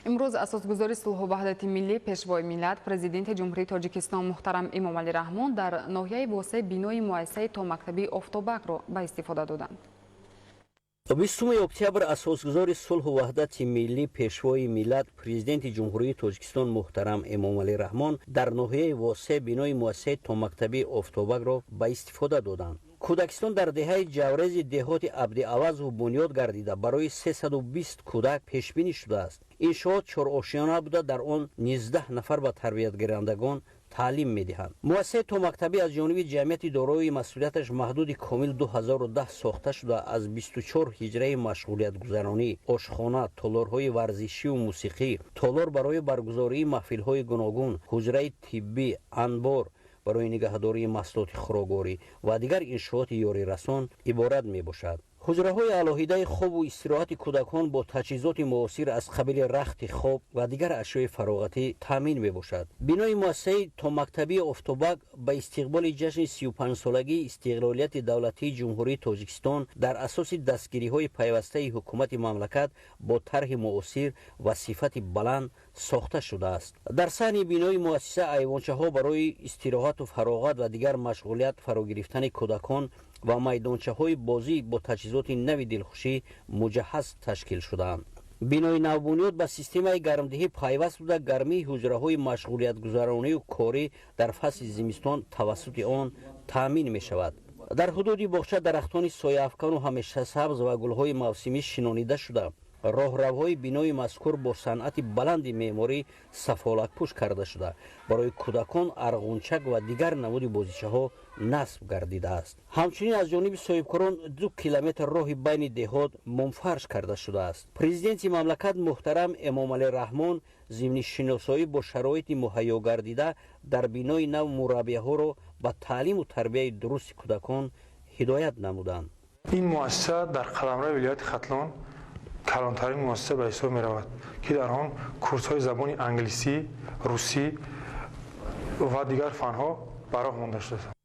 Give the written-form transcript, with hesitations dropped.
امروز اساسگزار صلح و وحدت ملی پیشوای ملت پرزیدنت جمهوری تاجیکستان محترم امامعلی رحمان در ناحیه واسع بینای مؤسسه تا مکتبی افتابک را به استفاده دادند. 20 اکتبر اساسگزار صلح و وحدت ملی پیشوای ملت پرزیدنت جمهوری تاجیکستان محترم امامعلی رحمان در ناحیه واسع بینای مؤسسه تا مکتبی افتابک را به استفاده دادند. کودکستان در دهه جوریز دهات عبدالعوض و بنیاد گردیده برای 320 کودک پیش بینی شده است. انشاءات 4 آشیانه بوده، در آن 19 نفر به تربیت گیرندگان تعلیم می‌دهند. مؤسسه تا مکتبی از جانب جمعیت دارای مسئولیتش محدود کامل 2010 ساخته شده از 24 حجره مشغولیت گذرانی، آشخانه، تالارهای ورزشی و موسیقی، تالار برای برگزاری محفل‌های گوناگون، حجره طبی، انبار برای نگهداری محصولات خوراکواری و دیگر انشاءات یاری رسان عبارت می باشد. حجره‌های علاهیده خواب و استراحت کودکان با تجهیزات معاصر از قبیل رخت خواب و دیگر اشیاء فراغتی تامین می باشد. بنای مؤسسه تا مکتبی افتابک به استقبال جشن 35 سالگی استقلالیت دولتی جمهوری تاجیکستان در اساس دستگیری‌های پیوسته حکومت مملکت با طرح معاصر و صفت بلند ساخته شده است. در صحن بنای مؤسسه ایوانچه‌ها برای استراحت و فراغت و دیگر مشغولیت فرا گرفتن کودکان و میدانچه‌های بازی با تجهیزات نوی دلخوشی مجهز تشکیل شده‌اند. بنای نوبنیاد به سیستم گرمدهی پیوست بوده، گرمی حجره‌های مشغولیت گذرانی و کاری در فصل زمستان توسط آن تامین می شود. در حدود باغچه درختان سایه افکن و همیشه سبز و گل‌های موسمی شنانیده شده. راهروهای بنای مذکور با صنعت بلند معماری سفالک پوش کرده شده. برای کودکان ارغونچک و دیگر نمود بازیچه‌ها نصب گردیده است. همچنین از جانب صاحبکاران 2 کیلومتر راه بین دهات منفرش کرده شده است. پرزیدنت مملکت محترم امامعلی رحمان ضمن شناسایی با شرایط مهیا گردیده در بنای نو مربیه‌ها را به تعلیم و تربیت درست کودکان هدایت نمودند. این مؤسسه در قلمرو ولایت ختلان کلانترین مؤسسه به حساب می رود که در آن کورس های زبان انگلیسی، روسی و دیگر فنها براه مانده شده است.